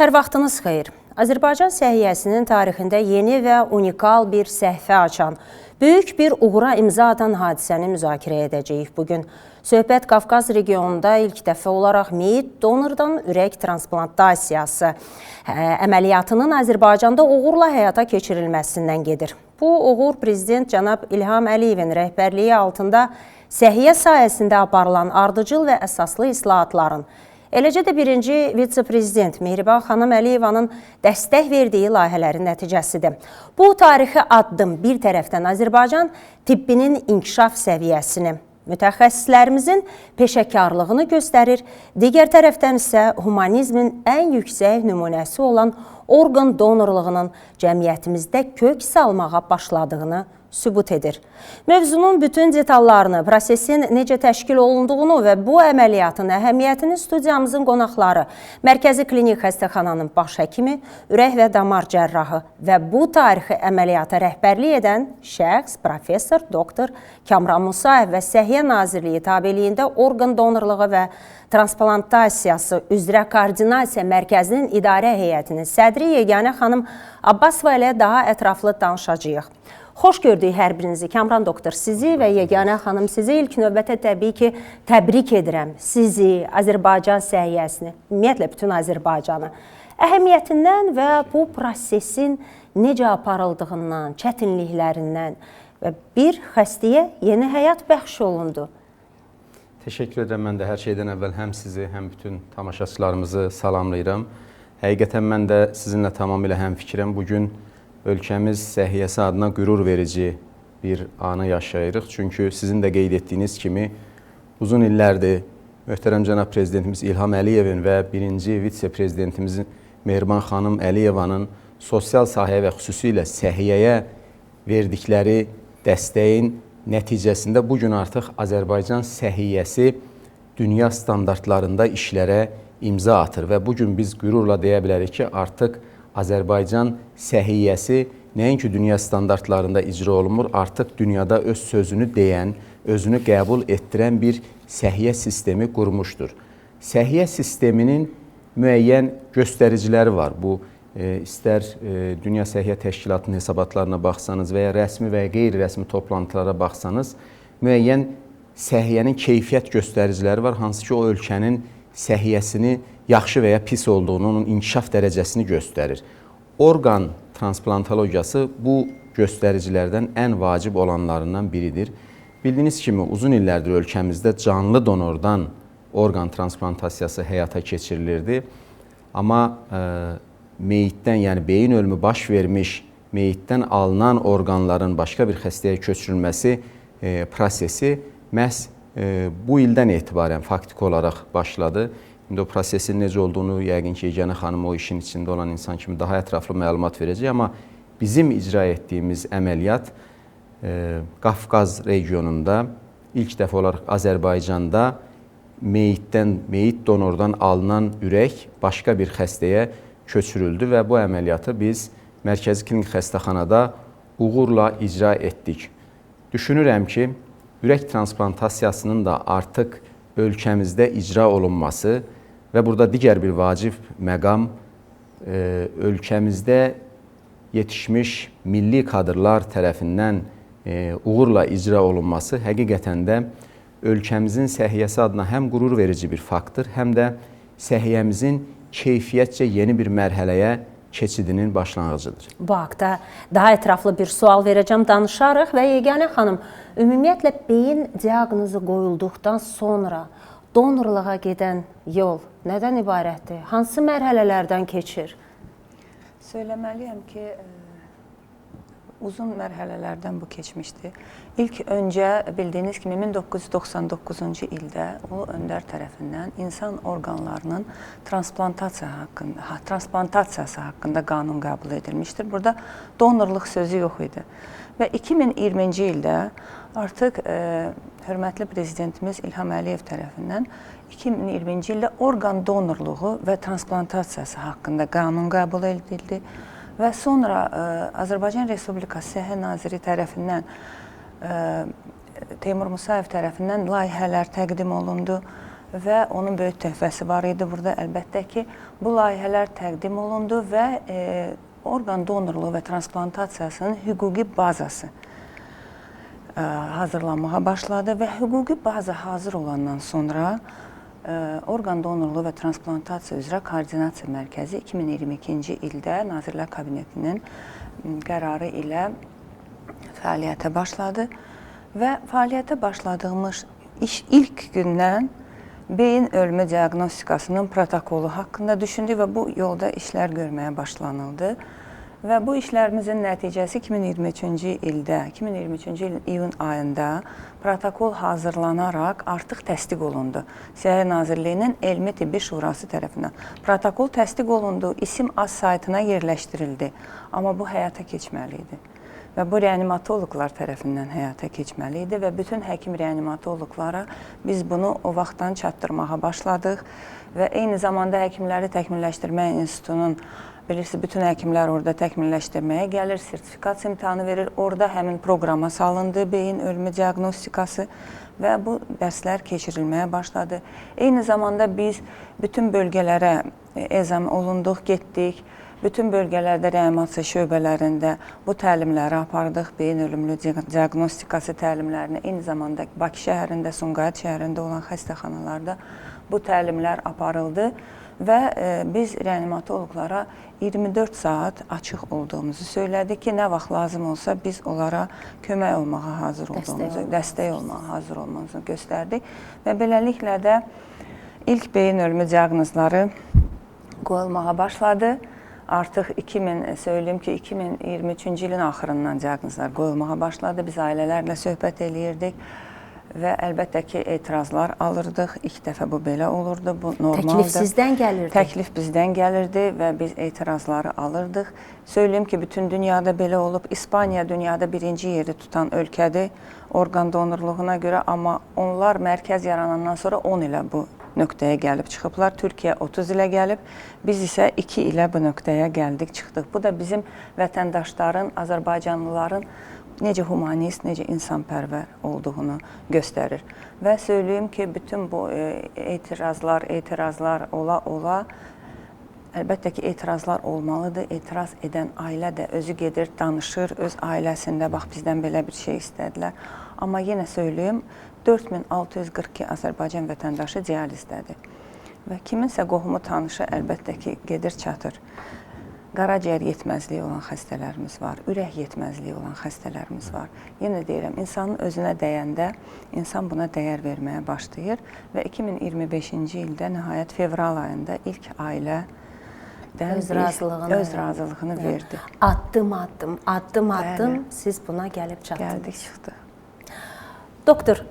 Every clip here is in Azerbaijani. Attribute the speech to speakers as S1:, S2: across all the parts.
S1: Hər vaxtınız xeyir. Azərbaycan səhiyyəsinin tarixində yeni və unikal bir səhifə açan, böyük bir uğura imza atan hadisəni müzakirə edəcəyik bugün. Söhbət Qafqaz regionunda ilk dəfə olaraq meyit donordan ürək transplantasiyası əməliyyatının Azərbaycanda uğurla həyata keçirilməsindən gedir. Bu uğur Prezident cənab İlham Əliyevin rəhbərliyi altında səhiyyə sayəsində aparılan ardıcıl və əsaslı islahatların, eləcə də birinci vitse-prezident Mehriban xanım Əliyevanın dəstək verdiyi layihələrin nəticəsidir. Bu tarixi addım bir tərəfdən Azərbaycan tibbinin inkişaf səviyyəsini, mütəxəssislərimizin peşəkarlığını göstərir, digər tərəfdən isə humanizmin ən yüksək nümunəsi olan orqan donorluğunun cəmiyyətimizdə kök salmağa başladığını sübut edir. Mövzunun bütün detallarını, prosesin necə təşkil olunduğunu və bu əməliyyatın əhəmiyyətini studiyamızın qonaqları, Mərkəzi Klinik Xəstəxananın baş həkimi, ürək və damar cərrahı və bu tarixi əməliyyata rəhbərlik edən şəxs, professor, doktor Kamran Musayev və Səhiyyə Nazirliyi tabeliyində orqan donorluğu və transplantasiyası üzrə koordinasiya mərkəzinin idarə heyətinin sədri Yeganə xanım Abbasova ilə daha ətraflı danışacağıq. Xoş gördük hər birinizi. Kamran doktor, sizi və Yeganə xanım, sizi ilk növbətə təbii ki, təbrik edirəm. Sizi, Azərbaycan səhiyyəsini, ümumiyyətlə bütün Azərbaycanı əhəmiyyətindən və bu prosesin necə aparıldığından, çətinliklərindən və bir xəstəyə yeni həyat bəxş olundu.
S2: Təşəkkür edirəm. Mən də hər şeydən əvvəl həm sizi, həm bütün tamaşaçılarımızı salamlayıram. Həqiqətən mən də sizinlə tamamilə həmfikrəm. Bugün ölkəmiz səhiyyəsi adına qürur verici bir anı yaşayırıq. Çünki sizin də qeyd etdiyiniz kimi uzun illərdir möhtərəm cənab prezidentimiz İlham Əliyevin və birinci vitse-prezidentimizin Mehriban xanım Əliyevanın sosial sahəyə və xüsusilə səhiyyəyə verdikləri dəstəyin nəticəsində bugün artıq Azərbaycan səhiyyəsi dünya standartlarında işlərə imza atır və bugün biz qürurla deyə bilərik ki, artıq Azərbaycan səhiyyəsi nəinki dünya standartlarında icra olunmur, artıq dünyada öz sözünü deyən, özünü qəbul etdirən bir səhiyyə sistemi qurmuşdur. Səhiyyə sisteminin müəyyən göstəriciləri var. Bu, istər Dünya Səhiyyə Təşkilatının hesabatlarına baxsanız və ya rəsmi və ya qeyri-rəsmi toplantılara baxsanız, müəyyən səhiyyənin keyfiyyət göstəriciləri var, hansı ki, o ölkənin səhiyyəsini yaxşı və ya pis olduğunu, onun inkişaf dərəcəsini göstərir. Orqan transplantologiyası bu göstəricilərdən ən vacib olanlarından biridir. Bildiyiniz kimi, uzun illərdir ölkəmizdə canlı donordan orqan transplantasiyası həyata keçirilirdi. Amma meyitdən, yəni beyin ölümü baş vermiş, meyitdən alınan orqanların başqa bir xəstəyə köçürülməsi prosesi məhz bu ildən etibarən faktiki olaraq başladı. İndi o prosesin necə olduğunu yəqin ki, Yeganə xanım o işin içində olan insan kimi daha ətraflı məlumat verəcək. Amma bizim icra etdiyimiz əməliyyat Qafqaz regionunda ilk dəfə olaraq Azərbaycanda meyit donordan alınan ürək başqa bir xəstəyə köçürüldü və bu əməliyyatı biz Mərkəzi Klinik Xəstəxanada uğurla icra etdik. Düşünürəm ki, ürək transplantasiyasının da artıq ölkəmizdə icra olunması və burada digər bir vacib məqam ölkəmizdə yetişmiş milli kadrlar tərəfindən uğurla icra olunması həqiqətən də ölkəmizin səhiyyəsi adına həm qürur verici bir faktdır, həm də səhiyyəmizin keyfiyyətcə yeni bir mərhələyə keçidinin başlanğıcıdır.
S1: Bu haqda daha ətraflı bir sual verəcəm, danışarıq və Yeganə xanım, ümumiyyətlə beyin diaqnozu qoyulduqdan sonra donorluğa gedən yol nədən ibarətdir? Hansı mərhələlərdən keçir?
S3: Söyləməliyəm ki, uzun mərhələlərdən bu keçmişdir. İlk öncə bildiyiniz kimi 1999-cu ildə o öndər tərəfindən insan orqanlarının transplantasiyası haqqında qanun qəbul edilmişdir. Burada donorluq sözü yox idi. Və 2020-ci ildə artıq hörmətli prezidentimiz İlham Əliyev tərəfindən 2020-ci ildə orqan donorluğu və transplantasiyası haqqında qanun qəbul edildi. Və sonra Azərbaycan Respublikası Səhiyyə Naziri tərəfindən, Teymur Musayev tərəfindən layihələr təqdim olundu və onun böyük töhfəsi var idi burada. Əlbəttə ki, bu layihələr təqdim olundu və orqan donorluğu və transplantasiyasının hüquqi bazası hazırlanmağa başladı və hüquqi baza hazır olandan sonra orqan donorluğu və transplantasiya üzrə koordinasiya mərkəzi 2022-ci ildə Nazirlər Kabinetinin qərarı ilə fəaliyyətə başladı və fəaliyyətə başladığımız ilk gündən beyin ölümü diaqnostikasının protokolu haqqında düşündük və bu yolda işlər görməyə başlanıldı. Və bu işlərimizin nəticəsi 2023-cü ilin iyun ayında protokol hazırlanaraq artıq təsdiq olundu. Səhiyyə Nazirliyinin Elmi Tibbi Şurası tərəfindən. Protokol təsdiq olundu, İSİM-AZ saytına yerləşdirildi. Amma bu həyata keçməli idi. Və bu reanimatoloqlar tərəfindən həyata keçməli idi və bütün həkim reanimatoloqlara biz bunu o vaxtdan çatdırmağa başladıq və eyni zamanda Həkimləri Təkmilləşdirmə İnstitutunun bilirsiniz, bütün həkimlər orada təkmilləşdirməyə gəlir, sertifikasiya imtahanı verir. Orada həmin proqrama salındı beyin ölümü diaqnostikası və bu dərslər keçirilməyə başladı. Eyni zamanda biz bütün bölgələrə ezam olunduq, getdik. Bütün bölgələrdə reanimasiya şöbələrində bu təlimləri apardıq, beyin ölümlü diaqnostikası təlimlərini. Eyni zamanda Bakı şəhərində, Sumqayıt şəhərində olan xəstəxanalarda bu təlimlər aparıldı və biz reanimatoloqlara 24 saat açıq olduğumuzu söylədik ki, nə vaxt lazım olsa biz onlara kömək olmağa hazır olduğumuzu, dəstək olmağa hazır olmamızı göstərdik və beləliklə də ilk beyin ölümü diaqnozları qoyulmağa başladı. Artıq 2023-cü ilin axırından diaqnozlar qoyulmağa başladı. Biz ailələrlə söhbət eləyirdik və əlbəttə ki, etirazlar alırdıq. İlk dəfə bu belə olurdu, bu normaldır.
S1: Təklif sizdən gəlirdi?
S3: Təklif bizdən gəlirdi və biz etirazları alırdıq. Söyləyim ki, bütün dünyada belə olub. İspaniya dünyada birinci yeri tutan ölkədir orqan donorluğuna görə, amma onlar mərkəz yaranandan sonra 10 ilə bu nöqtəyə gəlib çıxıblar. Türkiyə 30 ilə gəlib, biz isə 2 ilə bu nöqtəyə gəldik, çıxdıq. Bu da bizim vətəndaşların, Azərbaycanlıların necə humanist, necə insanpərvər olduğunu göstərir. Və söyləyim ki, bütün bu etirazlar ola, əlbəttə ki, etirazlar olmalıdır. Etiraz edən ailə də özü gedir, danışır, öz ailəsində, bax, bizdən belə bir şey istədilər. Amma yenə söyləyim, 4642 Azərbaycan vətəndaşı dializdədir. Və kiminsə qohumu tanışı əlbəttə ki, gedir, çatır. Qaraciyər yetməzliyi olan xəstələrimiz var, ürək yetməzliyi olan xəstələrimiz var. Yenə deyirəm, insanın özünə dəyəndə insan buna dəyər verməyə başlayır və 2025-ci ildə nəhayət fevral ayında ilk ailə öz razılığını verdi.
S1: Addım siz buna gəlib çatdınız.
S3: Gəldik, çıxdı.
S1: Doktor,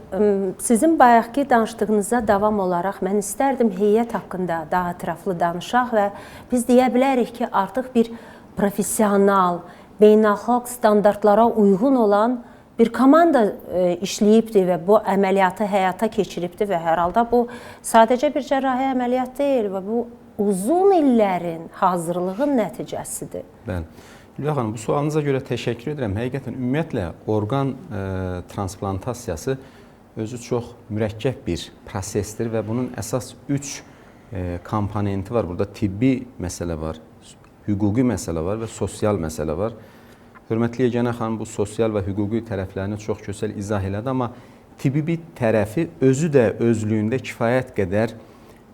S1: sizin bayaqki danışdığınıza davam olaraq mən istərdim heyət haqqında daha ətraflı danışaq və biz deyə bilərik ki, artıq bir professional, beynəlxalq standartlara uyğun olan bir komanda işləyibdir və bu əməliyyatı həyata keçiribdir və hər halda bu sadəcə bir cərrahi əməliyyat deyil və bu uzun illərin hazırlığın nəticəsidir.
S2: Bəli. Hülya xanım, bu sualınıza görə təşəkkür edirəm. Həqiqətən, ümumiyyətlə, orqan transplantasiyası özü çox mürəkkəb bir prosesdir və bunun əsas 3 komponenti var. Burada tibbi məsələ var, hüquqi məsələ var və sosial məsələ var. Hörmətli Yeganə xanım bu sosial və hüquqi tərəflərini çox gözəl izah elədi, amma tibbi tərəfi özü də özlüyündə kifayət qədər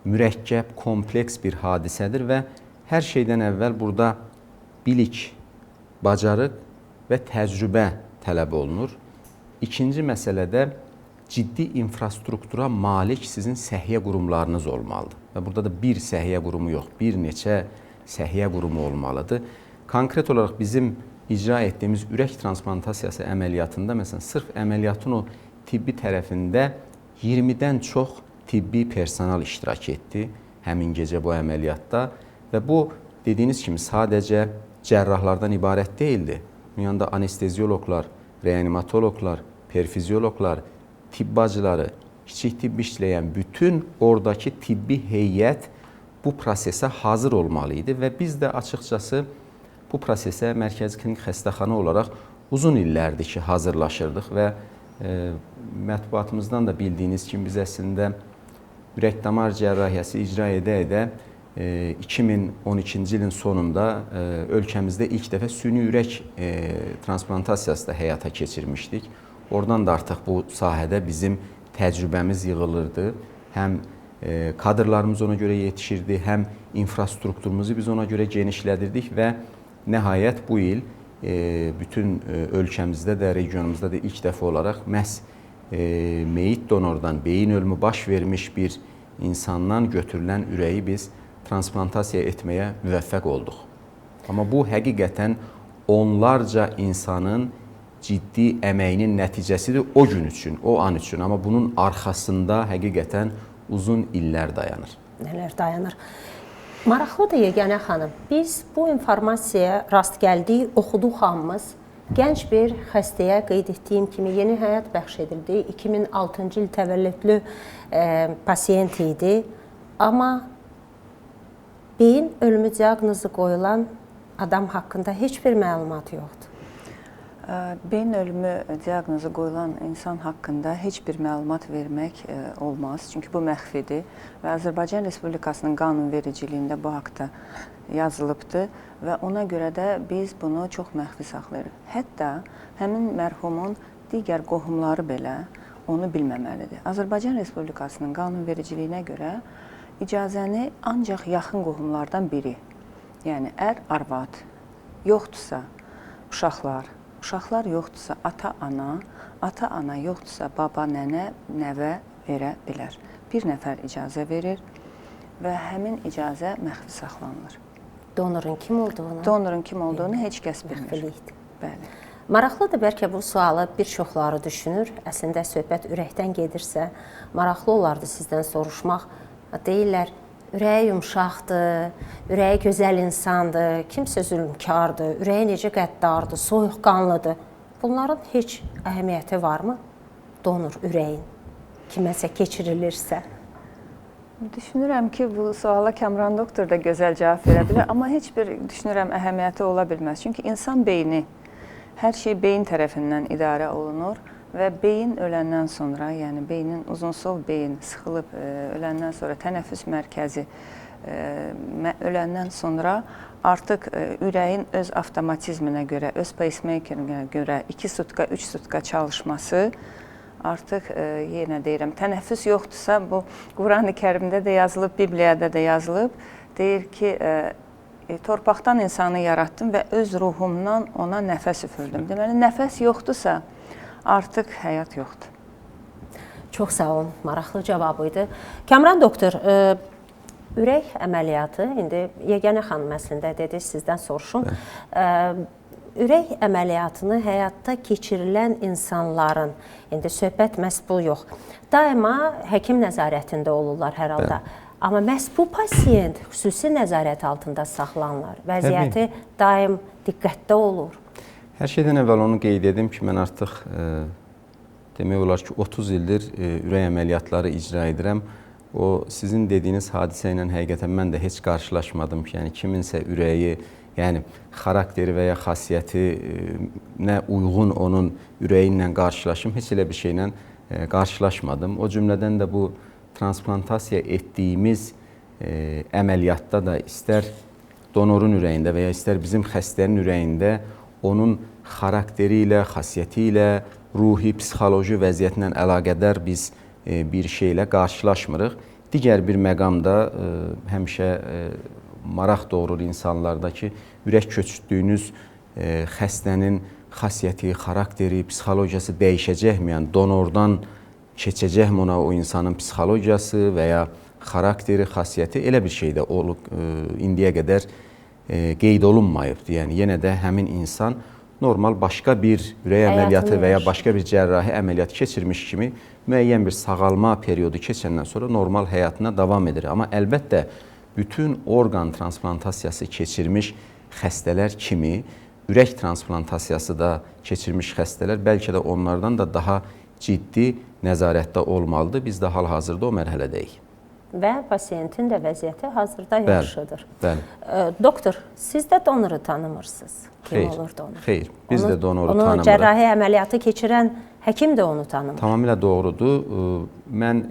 S2: mürəkkəb, kompleks bir hadisədir və hər şeydən əvvəl burada bilik, bacarıq və təcrübə tələb olunur. İkinci məsələdə ciddi infrastruktura malik sizin səhiyyə qurumlarınız olmalıdır. Və burada da bir səhiyyə qurumu yox, bir neçə səhiyyə qurumu olmalıdır. Konkret olaraq bizim icra etdiyimiz ürək transplantasiyası əməliyyatında, məsələn, sırf əməliyyatın o tibbi tərəfində 20-dən çox tibbi personal iştirak etdi həmin gecə bu əməliyyatda və bu, dediyiniz kimi, sadəcə cərrahlardan ibarət deyildi. Bunun yanında anestezioloqlar, reanimatoloqlar, perfizioloqlar, tibb bacıları, kiçik tibb işləyən bütün oradakı tibbi heyət bu prosesə hazır olmalı idi və biz də açıqcası bu prosesə Mərkəzi Klinik Xəstəxana olaraq uzun illərdir ki, hazırlaşırdıq və mətbuatımızdan da bildiyiniz kimi biz əslində ürək-damar cərrahiyyəsi icra edə-edə 2012-ci ilin sonunda ölkəmizdə ilk dəfə süni ürək transplantasiyası da həyata keçirmişdik. Oradan da artıq bu sahədə bizim təcrübəmiz yığılırdı. Həm kadrlarımız ona görə yetişirdi, həm infrastrukturumuzu biz ona görə genişlədirdik və nəhayət bu il bütün ölkəmizdə də, regionumuzda da ilk dəfə olaraq məhz meyit donordan beyin ölümü baş vermiş bir insandan götürülən ürəyi biz transplantasiya etməyə müvəffəq olduq. Amma bu həqiqətən onlarca insanın ciddi əməyinin nəticəsidir o gün üçün, o an üçün. Amma bunun arxasında həqiqətən uzun illər dayanır.
S1: Nələr dayanır? Maraqlıdır Yeganə xanım. Biz bu informasiyaya rast gəldik, oxuduq hamımız. Gənc bir xəstəyə qeyd etdiyim kimi yeni həyat bəxş edildi. 2006-cı il təvəllüdlü pasiyent idi. Amma beyin ölümü diaqnozu qoyulan adam haqqında heç bir məlumat yoxdur.
S3: Beyin ölümü diaqnozu qoyulan insan haqqında heç bir məlumat vermək olmaz. Çünki bu məxfidir və Azərbaycan Respublikasının qanunvericiliyində bu haqda yazılıbdır və ona görə də biz bunu çox məxfi saxlayırıq. Hətta həmin mərhumun digər qohumları belə onu bilməməlidir. Azərbaycan Respublikasının qanunvericiliyinə görə icazəni ancaq yaxın qohumlardan biri, yəni ər, arvad, yoxdursa uşaqlar, uşaqlar yoxdursa ata-ana yoxdursa baba, nənə, nəvə verə bilər. Bir nəfər icazə verir və həmin icazə məxfi saxlanılır.
S1: Donorun kim olduğunu?
S3: Donorun kim olduğunu heç kəs bilmir. Bəli.
S1: Maraqlıdır, bəlkə bu sualı bir çoxları düşünür. Əslində söhbət ürəkdən gedirsə, maraqlı olardı sizdən soruşmaq. Deyirlər, ürəyi yumşaqdır, ürəyi gözəl insandır, kimsə zülmkardır, ürəyi necə qəddardır, soyuqqanlıdır. Bunların heç əhəmiyyəti varmı? Donor ürəyin kiməsə keçirilirsə.
S3: Düşünürəm ki, bu suala Kamran doktor da gözəl cavab verə bilər, amma heç bir düşünürəm əhəmiyyəti ola bilməz. Çünki insan beyni, hər şey beyin tərəfindən idarə olunur və beyin öləndən sonra, yəni beynin uzunsov beyin sıxılıb öləndən sonra tənəffüs mərkəzi öləndən sonra artıq ürəyin öz avtomatizminə görə, öz pacemakerinə görə 2 sutka, 3 sutka çalışması artıq yenə deyirəm, tənəffüs yoxdursa, bu Qurani Kərimdə də yazılıb, Bibliyada da yazılıb, deyir ki, torpaqdan insanı yaratdım və öz ruhumdan ona nəfəs üfürdüm. Deməli, nəfəs yoxdursa, artıq həyat yoxdur.
S1: Çox sağ olun, maraqlı cavab idi. Kamran doktor, ürək əməliyyatı, indi Yeganə xanım əslində dedi, sizdən soruşum. Ürək əməliyyatını həyatda keçirilən insanların, indi söhbət məhz bu yox, daima həkim nəzarətində olurlar hər halda. Amma məhz bu pasiyent xüsusi nəzarət altında saxlanılır. Vəziyyəti daim diqqətdə olur.
S2: Hər şeydən əvvəl onu qeyd edim ki, mən artıq demək olar ki, 30 ildir ürək əməliyyatları icra edirəm. O, sizin dediyiniz hadisə ilə həqiqətən mən də heç qarşılaşmadım ki, yəni kiminsə ürəyi, yəni xarakteri və ya xasiyyəti nə uyğun onun ürəyi ilə qarşılaşım, heç elə bir şeylə qarşılaşmadım. O cümlədən də bu transplantasiya etdiyimiz əməliyyatda da istər donorun ürəyində və ya istər bizim xəstənin ürəyində onun xarakteri ilə, xasiyyəti ilə, ruhi, psixoloji vəziyyətlə əlaqədar biz bir şeylə qarşılaşmırıq. Digər bir məqamda həmişə maraq doğurur insanlarda ki, ürək köçürdüyünüz xəstənin xasiyyəti, xarakteri, psixologiyası dəyişəcəkmi? Yəni donordan keçəcəkmi ona o insanın psixologiyası və ya xarakteri, xasiyyəti? Elə bir şey də olub indiyə qədər qeyd olunmayıbdır. Yəni yenə də həmin insan normal başqa bir ürək əməliyyatı və ya başqa bir cərrahi əməliyyat keçirmiş kimi müəyyən bir sağalma periodu keçəndən sonra normal həyatına davam edir. Amma əlbəttə bütün orqan transplantasiyası keçirmiş xəstələr kimi ürək transplantasiyası da keçirmiş xəstələr bəlkə də onlardan da daha ciddi nəzarətdə olmalıdır. Biz də hal-hazırda o mərhələdəyik.
S1: Və pasiyentin də vəziyyəti hazırda yaxşıdır.
S2: Bəli.
S1: Doktor, siz də donoru tanımırsınız. Kim olur donor?
S2: Xeyr, biz də donoru tanımırıq.
S1: Onu cərrahi əməliyyatı keçirən həkim də onu tanımır.
S2: Tamamilə doğrudur. Mən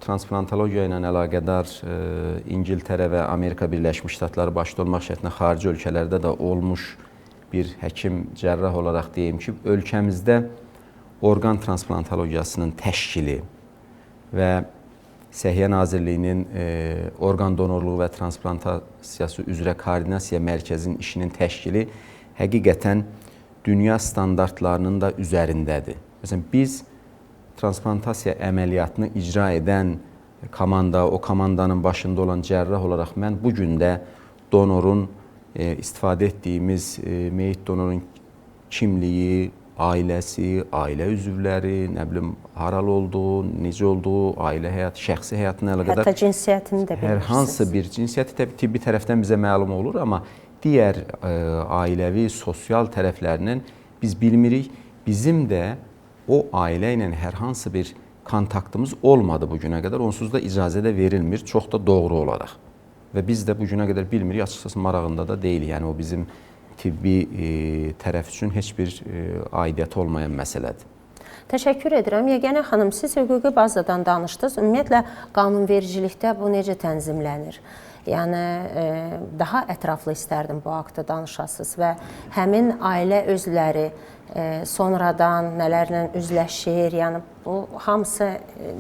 S2: transplantologiya ilə əlaqədar İngiltərə və Amerika Birləşmiş Ştatları başda olmaq şərtinə xarici ölkələrdə də olmuş bir həkim, cərrah olaraq deyim ki, ölkəmizdə orqan transplantologiyasının təşkili və Səhiyyə Nazirliyinin orqan donorluğu və transplantasiyası üzrə koordinasiya mərkəzinin işinin təşkili həqiqətən dünya standartlarının da üzərindədir. Məsələn, biz transplantasiya əməliyyatını icra edən komanda, o komandanın başında olan cərrah olaraq mən bu gün də donorun, istifadə etdiyimiz meyit donorun kimliyi, ailəsi, ailə üzvləri, nə bilim, haral olduğu, necə olduğu, ailə həyatı, şəxsi həyatına əlaqədar.
S1: Hətta cinsiyyətini də bilirsiniz. Hər
S2: hansı bir cinsiyyəti tibbi tərəfdən bizə məlum olur, amma digər ailəvi, sosial tərəflərinin biz bilmirik. Bizim də o ailə ilə hər hansı bir kontaktımız olmadı bugünə qədər. Onsuz da icazə də verilmir, çox da doğru olaraq. Və biz də bugünə qədər bilmirik, açıqçası marağında da deyil. Yəni o bizim tibbi tərəf üçün heç bir aidiyyəti olmayan məsələdir.
S1: Təşəkkür edirəm. Yeganə xanım, siz hüquqi bazadan danışdınız. Ümumiyyətlə, qanunvericilikdə bu necə tənzimlənir? Yəni, daha ətraflı istərdim bu haqda danışasınız və həmin ailə özləri sonradan nələrlə üzləşir? Yəni, bu hamısı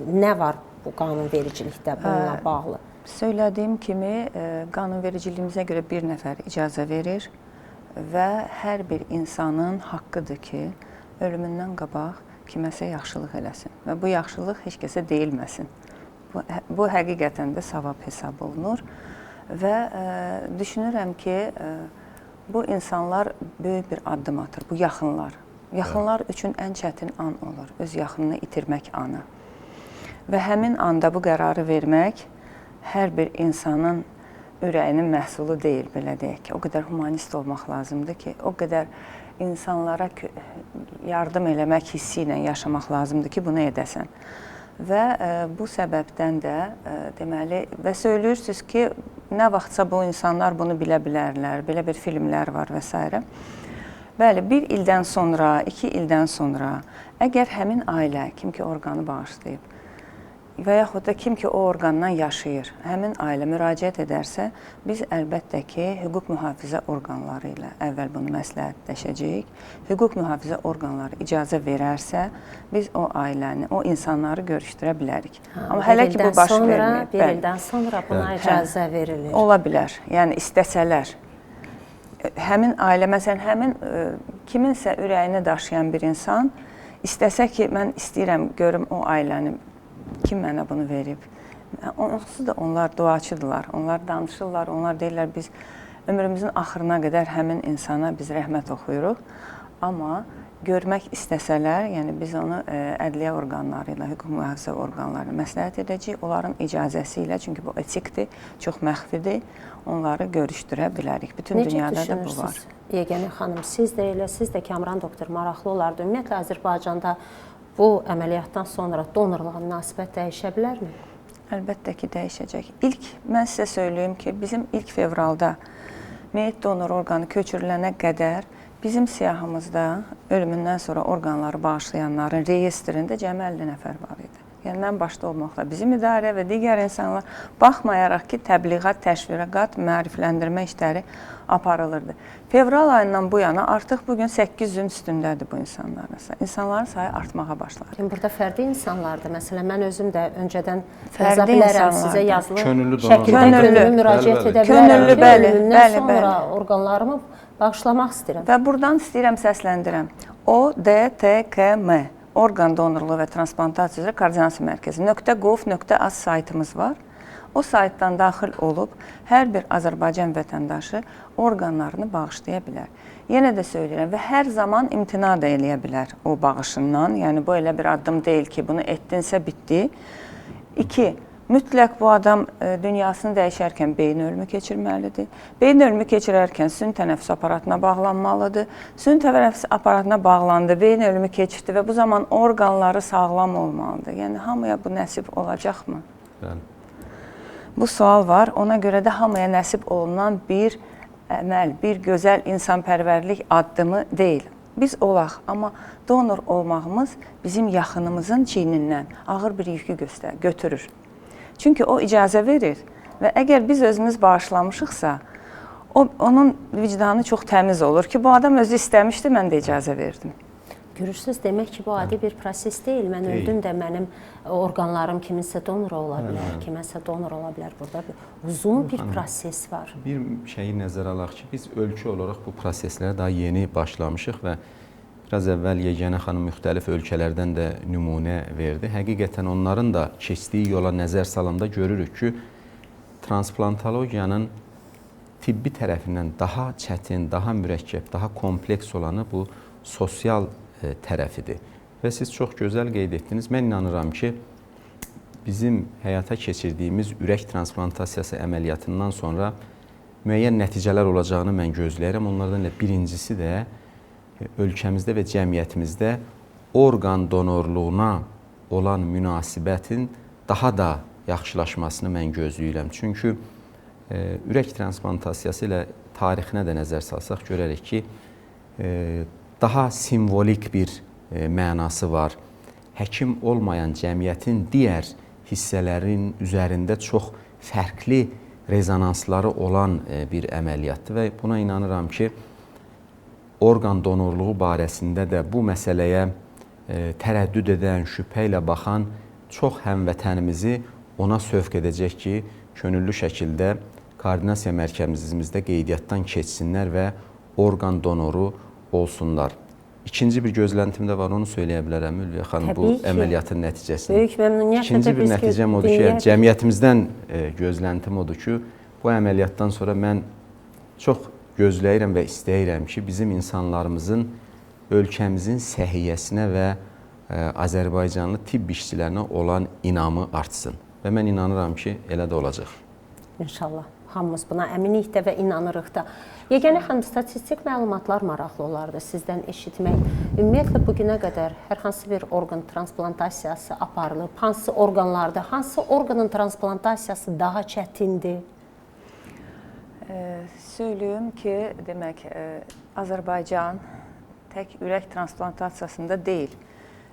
S1: nə var bu qanunvericilikdə bununla bağlı?
S3: Söylədiyim kimi, qanunvericiliyimizə görə bir nəfər icazə verir və hər bir insanın haqqıdır ki, ölümündən qabaq kiməsə yaxşılıq eləsin və bu yaxşılıq heç kəsə deyilməsin. Bu həqiqətən də savab hesab olunur və düşünürəm ki, bu insanlar böyük bir addım atır, bu yaxınlar. Yaxınlar üçün ən çətin an olur, öz yaxınını itirmək anı. Və həmin anda bu qərarı vermək hər bir insanın ürəyinin məhsulu deyil, belə deyək ki. O qədər humanist olmaq lazımdır ki, o qədər insanlara yardım eləmək hissi ilə yaşamaq lazımdır ki, bunu edəsən. Və bu səbəbdən də deməli, və söyləyirsiniz ki, nə vaxtsa bu insanlar bunu bilə bilərlər, belə bir filmlər var və s. Bəli, 1 ildən sonra, 2 ildən sonra, əgər həmin ailə, kim ki orqanı bağışlayıb, və yaxud da kim ki o orqandan yaşayır, həmin ailə müraciət edərsə, biz əlbəttə ki, hüquq mühafizə orqanları ilə əvvəl bunu məsləhətləşəcəyik. Hüquq mühafizə orqanları icazə verərsə, biz o ailəni, o insanları görüşdürə bilərik. Amma hələ ki, bu baş verməyib.
S1: Bir ildən sonra buna icazə verilir.
S3: Ola bilər, yəni istəsələr. Həmin ailə, məsələn, həmin kiminsə ürəyini daşıyan bir insan istəsə ki, mən istəyirəm, görüm o ailəni, kim mənə bunu verib? Onsuz da onlar duaçıdırlar, onlar danışırlar, onlar deyirlər, biz ömrümüzün axırına qədər həmin insana biz rəhmət oxuyuruq. Amma görmək istəsələr, yəni biz onu ədliyyə orqanları ilə, hüquq mühafizə orqanları ilə məsləhət edəcəyik, onların icazəsi ilə, çünki bu etikdir, çox məxfidir, onları görüşdürə bilərik. Bütün dünyada da bu var.
S1: Yeganə xanım, siz də elə, siz də Kamran doktor maraqlı olardı. Ümumiyyətlə, Azərbaycanda bu əməliyyatdan sonra donorluğa münasibət dəyişə bilərmi?
S3: Əlbəttə ki, dəyişəcək. Mən sizə söyləyim ki, bizim ilk fevralda meyit donor orqanı köçürülənə qədər bizim siyahımızda ölümündən sonra orqanları bağışlayanların reyestrində cəmi 50 nəfər var idi. Yəni, mən başda olmaqla bizim idarə və digər insanlar baxmayaraq ki, təbliğat, təşviqat, maarifləndirmə işləri aparılırdı. Fevral ayından bu yana artıq bugün 800-ün üstündədir bu insanların. İnsanların sayı artmağa başladı.
S1: Burada fərdi insanlardır. Məsələn, mən özüm də öncədən yaza bilərəm sizə yazılı şəkildə könüllü müraciət edə bilərəm ki, ölümündən sonra orqanlarımı bağışlamaq istəyirəm.
S3: Və buradan istəyirəm səsləndirəm. ODTKM, Orqan Donorluğu və Transplantasiya üzrə Koordinasiya Mərkəzi .gov.az saytımız var. O saytdan daxil olub, hər bir Azərbaycan vətəndaşı orqanlarını bağışlaya bilər. Yenə də söyləyirəm və hər zaman imtina da eləyə bilər o bağışından. Yəni, bu elə bir addım deyil ki, bunu etdinsə bitdi. 2. Mütləq bu adam dünyasını dəyişərkən beyin ölümü keçirməlidir. Beyin ölümü keçirərkən süni tənəffüs aparatına bağlanmalıdır. Süni tənəffüs aparatına bağlandı, beyin ölümü keçirdi və bu zaman orqanları sağlam olmalıdır. Yəni, hamıya bu nəsib olacaqmı?
S2: Bəli.
S3: Bu sual var. Ona görə də hamıya nəsib olunan bir əməl, bir gözəl insanpərvərlik addımı deyil. Biz olaq, amma donor olmağımız bizim yaxınımızın çiynindən ağır bir yükü götürür. Çünki o icazə verir və əgər biz özümüz bağışlamışıqsa, onun vicdanı çox təmiz olur ki, bu adam özü istəmişdi, mən də icazə verdim.
S1: Görürsünüz, demək ki, bu adi bir proses deyil. Mən öldüm də mənim orqanlarım kiminsə donor ola bilər, kiməsə donor ola bilər. Burada uzun bir proses var.
S2: Bir şeyi nəzərə alaq ki, biz ölkə olaraq bu proseslərə daha yeni başlamışıq və biraz əvvəl Yeganə xanım müxtəlif ölkələrdən də nümunə verdi. Həqiqətən onların da keçdiyi yola nəzər salanda görürük ki, transplantologiyanın tibbi tərəfindən daha çətin, daha mürəkkəb, daha kompleks olanı bu sosial tərəfidir. Və siz çox gözəl qeyd etdiniz. Mən inanıram ki, bizim həyata keçirdiyimiz ürək transplantasiyası əməliyyatından sonra müəyyən nəticələr olacağını mən gözləyirəm. Onlardan birincisi də ölkəmizdə və cəmiyyətimizdə orqan donorluğuna olan münasibətin daha da yaxşılaşmasını mən gözləyirəm. Çünki ürək transplantasiyası ilə tarixinə də nəzər salsaq görərik ki, daha simvolik bir mənası var. Həkim olmayan cəmiyyətin digər hissələrin üzərində çox fərqli rezonansları olan bir əməliyyatdır və buna inanıram ki, orqan donorluğu barəsində də bu məsələyə tərəddüd edən, şübhə ilə baxan çox həmvətənimizi ona sövq edəcək ki, könüllü şəkildə koordinasiya mərkəzimizdə qeydiyyatdan keçsinlər və orqan donoru olsunlar. İkinci bir gözləntim də var, onu söyləyə bilərəm Ülviyə xanım, bu əməliyyatın nəticəsində.
S1: Böyük məmnuniyyətlə
S2: İkinci bir nəticəm odur ki, cəmiyyətimizdən gözləntim odur ki, bu əməliyyatdan sonra mən çox gözləyirəm və istəyirəm ki, bizim insanlarımızın ölkəmizin səhiyyəsinə və Azərbaycanlı tibb işçilərinə olan inamı artsın. Və mən inanıram ki, elə də olacaq.
S1: İnşallah. Hamımız buna əminik də və inanırıq da. Yeganə xanım, statistik məlumatlar maraqlı olardı sizdən eşitmək. Ümumiyyətlə, bugünə qədər hər hansı bir orqan transplantasiyası aparılıb, hansı orqanlarda, hansı orqanın transplantasiyası daha çətindir?
S3: Söyləyim ki, demək, Azərbaycan tək ürək transplantasiyasında deyil.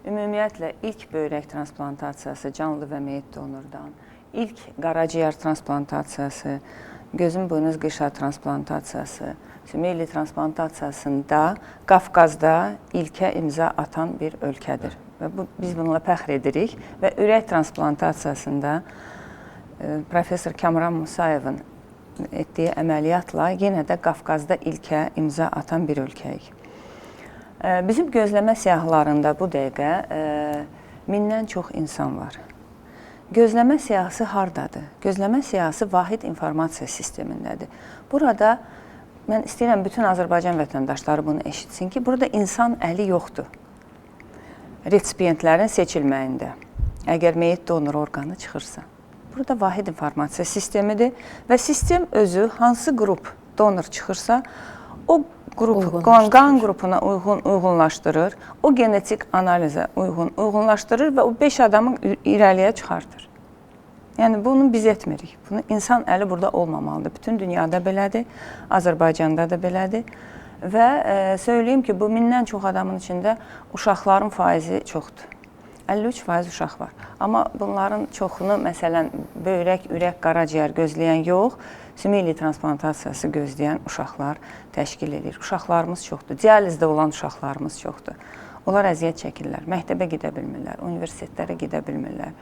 S3: Ümumiyyətlə, ilk böyrək transplantasiyası canlı və meyit donordan, ilk qaraciyər transplantasiyası, gözün buynuz qışa transplantasiyası, sümeyli transplantasiyasında Qafqazda ilkə imza atan bir ölkədir. Və biz bununla fəxr edirik və ürək transplantasiyasında professor Kamran Musayevin etdiyi əməliyyatla yenə də Qafqazda ilkə imza atan bir ölkəyik. Bizim gözləmə siyahılarında bu dəqiqə 1000-dən çox insan var. Gözləmə siyahısı hardadır? Gözləmə siyahısı vahid informasiya sistemindədir. Burada mən istəyirəm bütün Azərbaycan vətəndaşları bunu eşitsin ki, burada insan əli yoxdur. Resipiyentlərin seçilməyində, əgər meyit donor orqanı çıxırsa. Burada vahid informasiya sistemidir və sistem özü hansı qrup donor çıxırsa, o qrupu, qan qrupuna uyğunlaşdırır, o genetik analizə uyğunlaşdırır və o 5 adamı irəliyə çıxardır. Yəni, bunu biz etmirik. Bunu insan əli burada olmamalıdır. Bütün dünyada belədir, Azərbaycanda da belədir. Və söyləyim ki, bu 1000-dən çox adamın içində uşaqların faizi çoxdur. 53% uşaq var. Amma bunların çoxunu, məsələn, böyrək, ürək, qaraciyər gözləyən yox, sümeyli transplantasiyası gözləyən uşaqlar təşkil edir. Uşaqlarımız çoxdur, dializdə olan uşaqlarımız çoxdur. Onlar əziyyət çəkirlər, məktəbə gedə bilmirlər, universitetlərə gedə bilmirlər.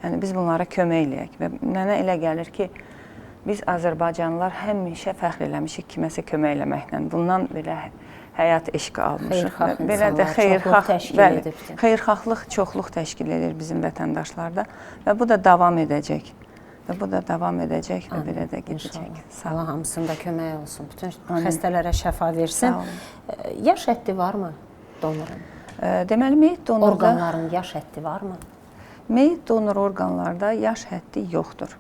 S3: Yəni, biz bunlara kömək eləyək və mənə elə gəlir ki, biz Azərbaycanlılar həmişə fəxr eləmişik kiməsə kömək eləməklə. Bundan belə həyat eşqi almışıq. Belə də xeyirxahlıq çoxluq təşkil edir bizim vətəndaşlarda və bu da davam edəcək. Və bu da davam edəcək və belə də gedəcək.
S1: Allah hamısında kömək olsun. Bütün xəstələrə şəfa versin. Yaş həddi varmı donorun?
S3: Deməli, meyit donorda...
S1: Orqanların yaş həddi varmı?
S3: Meyit donor orqanlarda yaş həddi yoxdur.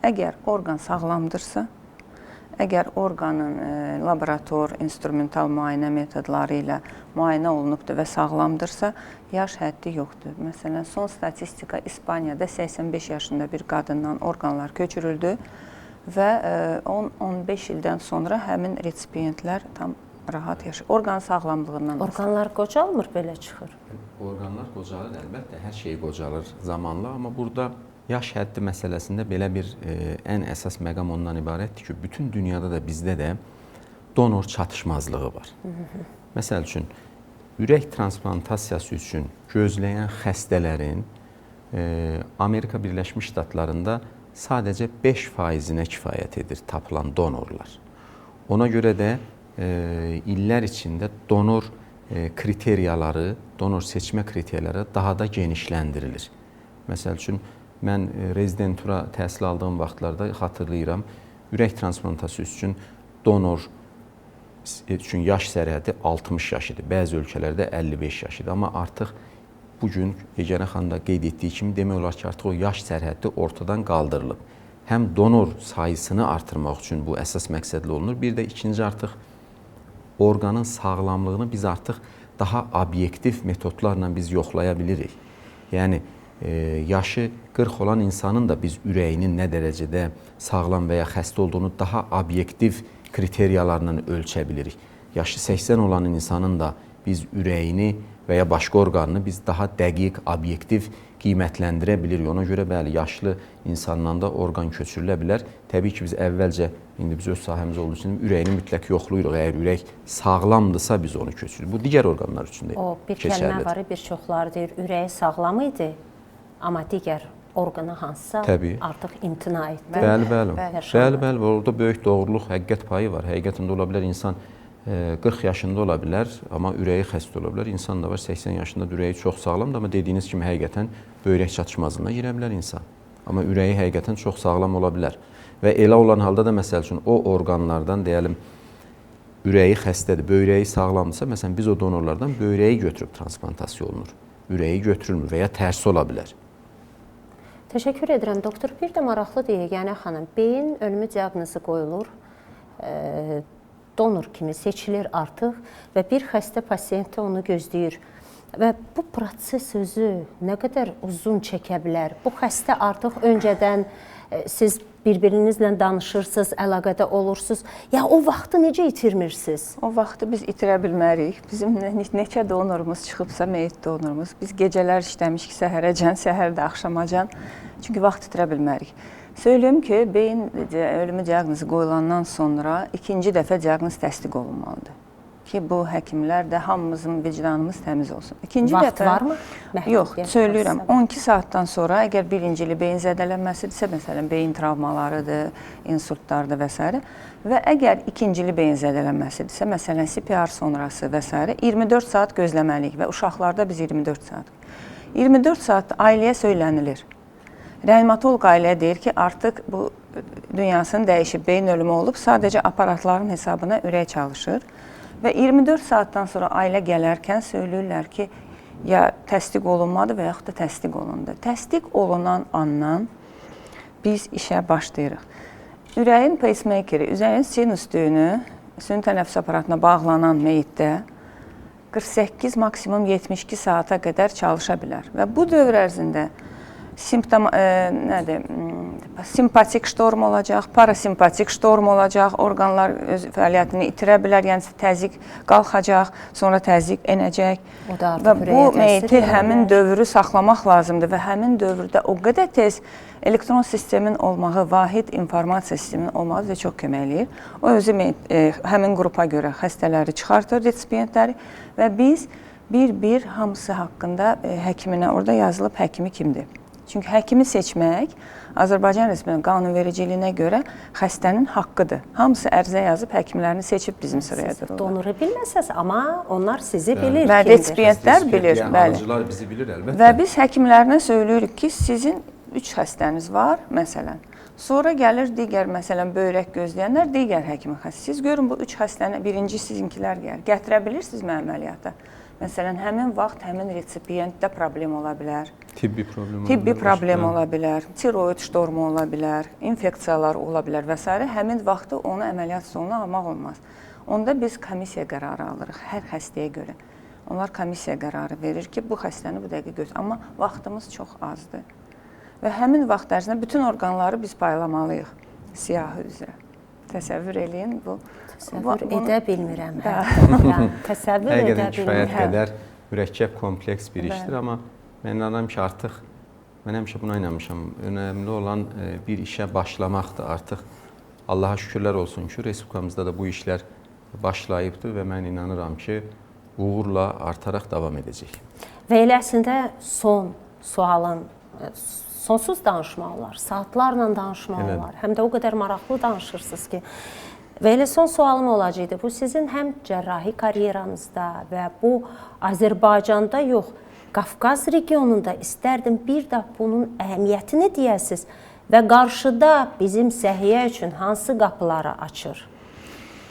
S3: Əgər orqan sağlamdırsa, əgər orqanın laborator, instrumental müayinə metodları ilə müayinə olunubdur və sağlamdırsa, yaş həddi yoxdur. Məsələn, son statistika İspaniyada 85 yaşında bir qadından orqanlar köçürüldü və 10-15 ildən sonra həmin resipiyentlər tam rahat yaşayır. Orqan sağlamlığından.
S1: Orqanlar qocalmır, belə çıxır.
S2: Orqanlar qocalır, əlbəttə, hər şey qocalır zamanla, amma burada yaş həddi məsələsində belə bir ən əsas məqam ondan ibarətdir ki, bütün dünyada da bizdə də donor çatışmazlığı var. Məsəl üçün, ürək transplantasiyası üçün gözləyən xəstələrin Amerika Birləşmiş Ştatlarında sadəcə 5%-nə kifayət edir tapılan donorlar. Ona görə də illər içində donor kriteriyaları, donor seçmə kriteriyaları daha da genişləndirilir. Məsəl üçün, mən rezidentura təhsil aldığım vaxtlarda xatırlayıram, ürək transplantasiya üçün donor üçün yaş sərhədi 60 yaş idi. Bəzi ölkələrdə 55 yaş idi. Amma artıq bugün Yeganə xanım da qeyd etdiyi kimi demək olar ki, artıq o yaş sərhəddi ortadan qaldırılıb. Həm donor sayısını artırmaq üçün bu əsas məqsədli olunur. Bir də ikinci artıq orqanın sağlamlığını biz artıq daha obyektiv metodlarla biz yoxlaya bilirik. Yəni, yaşı 40 olan insanın da biz ürəyinin nə dərəcədə sağlam və ya xəstə olduğunu daha obyektiv kriteriyalarla ölçə bilirik. Yaşı 80 olan insanın da biz ürəyini və ya başqa orqanını biz daha dəqiq, obyektiv qiymətləndirə bilirik. Ona görə bəli, yaşlı insandan da orqan köçürülə bilər. Təbii ki, biz əvvəlcə, indi biz öz sahəmiz olduğu üçün ürəyini mütləq yoxlayırıq. Əgər ürək sağlamdırsa biz onu köçürürük. Bu digər orqanlar üçün də keçərlidir.
S1: O, bir kəlmə var, bir çoxları deyir, ürəyi sağlam idi, amma digər orqana hansısa artıq imtina etdi.
S2: Bəli, orada böyük doğruluq, həqiqət payı var. Həqiqətində ola bilər insan 40 yaşında ola bilər, amma ürəyi xəstə ola bilər. İnsan da var 80 yaşında ürəyi çox sağlamdır, amma dediyiniz kimi həqiqətən böyrək çatışmazlığına girə bilər insan. Amma ürəyi həqiqətən çox sağlam ola bilər. Və elə olan halda da məsəl üçün o orqanlardan deyəlim ürəyi xəstədir, böyrəyi sağlamdırsa, məsələn biz o donorlardan böyrəyi götürüb transplantasiya olunur. Ürəyi götürülmür və ya tərsi ola bilər.
S1: Təşəkkür edirəm, doktor. Bir də maraqlıdır, Yeganə xanım, beyin ölümü diaqnozu qoyulur, donor kimi seçilir artıq və bir xəstə pasiyent də onu gözləyir. Və bu proses özü nə qədər uzun çəkə bilər? Bu xəstə artıq öncədən siz bir-birinizlə danışırsınız, əlaqədə olursunuz. Ya o vaxtı necə itirmirsiniz?
S3: O vaxtı biz itirə bilmərik. Bizim neçə donorumuz çıxıbsa, meyit donorumuz, biz gecələr işləmişik səhərəcən, səhər də axşamacan. Çünki vaxt itirə bilmərik. Söyləyim ki, beyin ölümü diaqnozu qoyulandan sonra ikinci dəfə diaqnoz təsdiq olunmalıdır. Ki, bu həkimlər də hamımızın vicdanımız təmiz olsun.
S1: Vaxt varmı?
S3: Yox, söyləyirəm. 12 saatdan sonra, əgər birincili beyin zədələnməsidirsə, məsələn, beyin travmalarıdır, insultlardır və s. Və əgər ikincili beyin zədələnməsidirsə, məsələn, CPR sonrası və s. 24 saat gözləməliyik və uşaqlarda biz 24 saat. 24 saat ailəyə söylənilir. Reanimatoloq ailəyə deyir ki, artıq bu dünyasını dəyişib, beyin ölümü olub, sadəcə aparatların hesabına ürək çalışır. Və 24 saatdan sonra ailə gələrkən söyləyirlər ki, ya təsdiq olunmadı və yaxud da təsdiq olundu. Təsdiq olunan andan biz işə başlayırıq. Ürəyin pacemakeri, ürəyin sinus düyünü, süni tənəffüs aparatına bağlanan meyitdə 48, maksimum 72 saata qədər çalışa bilər. Və bu dövr ərzində simpatik ştorm olacaq, parasimpatik ştorm olacaq, orqanlar öz fəaliyyətini itirə bilər, yəni təzyiq qalxacaq, sonra təzyiq enəcək. Və bu meyiti həmin dövrü saxlamaq lazımdır və həmin dövrdə o qədər tez elektron sistemin olmağı, vahid informasiya sisteminin olmağı da çox kömək eləyir. O özü həmin qrupa görə xəstələri çıxartır, resipiyentləri və biz bir-bir hamısı haqqında həkiminə, orada yazılıb həkimi kimdir? Çünki həkimi seçmək Azərbaycan Respublikasının qanunvericiliyinə görə xəstənin haqqıdır. Hamısı ərizə yazıb həkimlərini seçib bizim sıraya dururlar.
S1: Donoru bilməsəz, amma onlar sizi bilir.
S3: Və resipiyentlər bilir.
S2: Alıcılar bizi bilir əlbəttə.
S3: Və biz həkimlərinə söylüyoruz ki, sizin 3 xəstəniz var, məsələn. Sonra gəlir digər, məsələn, böyrək gözləyənlər, digər həkimin xəstəsi. Siz görün, bu 3 xəstəni, birinci sizinkilər gəlir. Gətirə bilirsiniz mən əməliyyata. Məsələn, həmin vaxt, həmin resipiyentdə problem ola bilər.
S2: Tibbi
S3: problem ola bilər, tiroid ştormu ola bilər, infeksiyalar ola bilər və s. Həmin vaxtı onu əməliyyat sonuna almaq olmaz. Onda biz komissiya qərarı alırıq hər xəstəyə görə. Onlar komissiya qərarı verir ki, bu xəstəni bu dəqiqə götür. Amma vaxtımız çox azdır. Və həmin vaxt ərzində bütün orqanları biz paylamalıyıq siyahı üzrə. Təsəvvür eləyin bu.
S1: Təsəvvür edə bilmirəm. Təsəvvür edə bilmirəm.
S2: Həqiqətən kifayət qədər mürəkkəb kompleks bir işdir, amma mən inanıram ki, artıq Mən həmişə buna inanmışam. Önəmli olan bir işə başlamaqdır. Artıq Allaha şükürlər olsun ki, Respublikamızda da bu işlər başlayıbdır və mən inanıram ki, uğurla artaraq davam edəcək.
S1: Və elə əslində son sualın, sonsuz danışmaq olar, saatlarla danışmaq olar. Həm də o qədər maraqlı danışırsınız ki. Və elə son sualım olacaqdı. Bu sizin həm cərrahi karyeranızda və bu Azərbaycanda yox, Qafqaz regionunda istərdim bir də bunun əhəmiyyətini deyəsiniz və qarşıda bizim səhiyyə üçün hansı qapıları açır?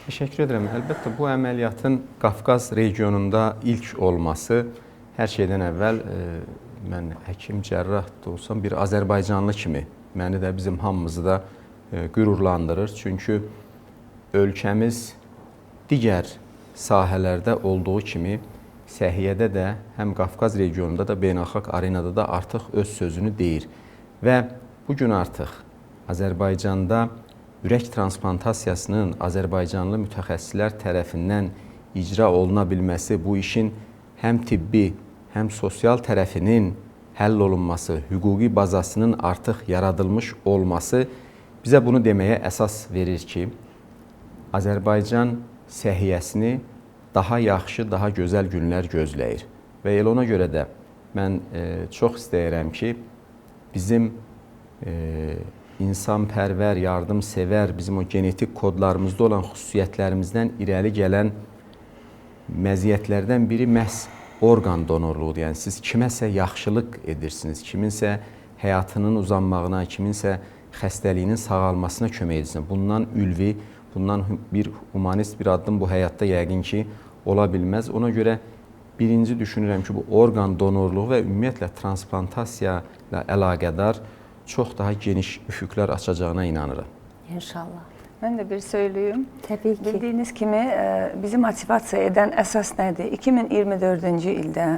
S2: Təşəkkür edirəm. Əlbəttə, bu əməliyyatın Qafqaz regionunda ilk olması hər şeydən əvvəl mən həkim, cərrah da olsam bir Azərbaycanlı kimi məni də bizim hamımızı da qürurlandırır. Çünki ölkəmiz digər sahələrdə olduğu kimi səhiyyədə də həm Qafqaz regionunda da beynəlxalq arenada da artıq öz sözünü deyir. Və bugün artıq Azərbaycanda ürək transplantasiyasının Azərbaycanlı mütəxəssislər tərəfindən icra oluna bilməsi, bu işin həm tibbi, həm sosial tərəfinin həll olunması, hüquqi bazasının artıq yaradılmış olması bizə bunu deməyə əsas verir ki, Azərbaycan səhiyyəsini daha yaxşı, daha gözəl günlər gözləyir. Və elə ona görə də mən çox istəyirəm ki, bizim insanpərvər, yardımsevər, bizim o genetik kodlarımızda olan xüsusiyyətlərimizdən irəli gələn məziyyətlərdən biri məhz orqan donorluğudur. Yəni siz kiməsə yaxşılıq edirsiniz, kiminsə həyatının uzanmağına, kiminsə xəstəliyinin sağalmasına kömək edirsiniz. Bundan ülvi, bundan bir humanist bir addım bu həyatda yəqin ki, ola bilməz. Ona görə birinci düşünürəm ki, bu orqan donorluğu və ümumiyyətlə transplantasiya ilə əlaqədar çox daha geniş üfüqlər açacağına inanırım.
S1: İnşallah.
S3: Mən də bir söyləyim.
S1: Təbii ki.
S3: Bildiyiniz kimi bizi motivasiya edən əsas nədir? 2024-cü ildə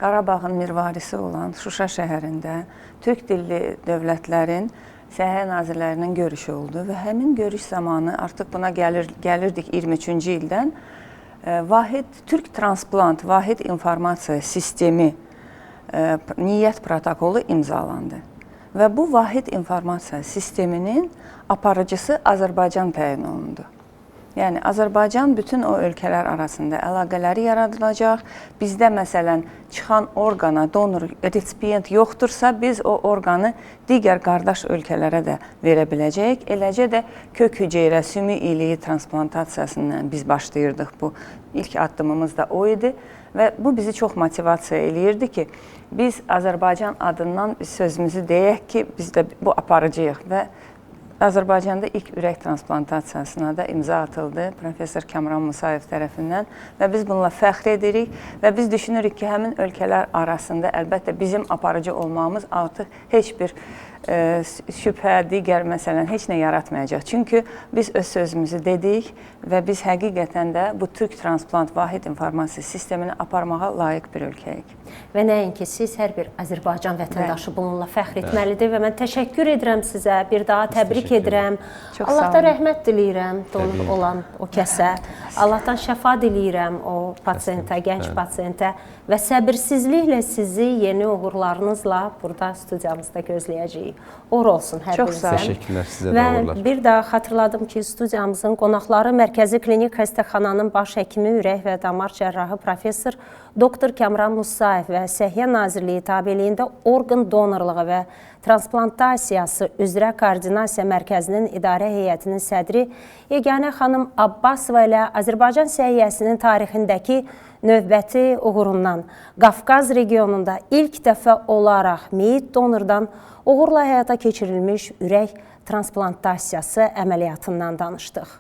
S3: Qarabağın mirvarisi olan Şuşa şəhərində türk dilli dövlətlərin səhiyyə nazirlərinin görüşü oldu və həmin görüş zamanı artıq buna gəlirdik 23-cü ildən vahid türk transplant, vahid informasiya sistemi niyyət protokolu imzalandı. Və bu vahid informasiya sisteminin aparıcısı Azərbaycan təyin olundu. Yəni, Azərbaycan bütün o ölkələr arasında əlaqələri yaradılacaq. Bizdə, məsələn, çıxan orqana donor, resipiyent yoxdursa, biz o orqanı digər qardaş ölkələrə də verə biləcəyik. Eləcə də kök hüceyrə, sümük iliyi transplantasiyasından biz başlayırdıq. Bu ilk addımımız da o idi. Və bu bizi çox motivasiya eləyirdi ki, biz Azərbaycan adından sözümüzü deyək ki, biz də bu aparıcıyıq və Azərbaycanda ilk ürək transplantasiyasına da imza atıldı Profesor Kamran Musayev tərəfindən və biz bununla fəxr edirik və biz düşünürük ki, həmin ölkələr arasında əlbəttə bizim aparıcı olmağımız artıq heç bir şübhə, digər məsələn, heç nə yaratmayacaq. Çünki biz öz sözümüzü dedik və biz həqiqətən də bu türk transplant vahid informasiya sistemini aparmağa layiq bir ölkəyik.
S1: Və nəinki siz, hər bir Azərbaycan vətəndaşı bununla fəxr etməlidir və mən təşəkkür edirəm sizə, bir daha təbrik edirəm. Allahdan rəhmət diləyirəm donor olan o kəsə. Allahdan şəfa diləyirəm o pasiyentə, gənc pasiyentə və səbirsizliklə sizi yeni uğurlarınızla burada studiyamızda gözləyəcəyik. Uğur olsun hər birinizə.
S2: Çox təşəkkürlər, sizə də uğurlar.
S1: Və bir daha xatırladım ki, studiyamızın qonaqları Mərkəzi Klinik Xəstəxananın baş həkimi, ürək və damar cərrahı professor Dr. Kamran Musayev və Səhiyyə Nazirliyi tabeliyində orqan donorluğu və transplantasiyası üzrə koordinasiya mərkəzinin idarə heyətinin sədri Yeganə xanım Abbasova ilə Azərbaycan səhiyyəsinin tarixindəki növbəti uğurundan Qafqaz regionunda ilk dəfə olaraq meyit donordan uğurla həyata keçirilmiş ürək transplantasiyası əməliyyatından danışdıq.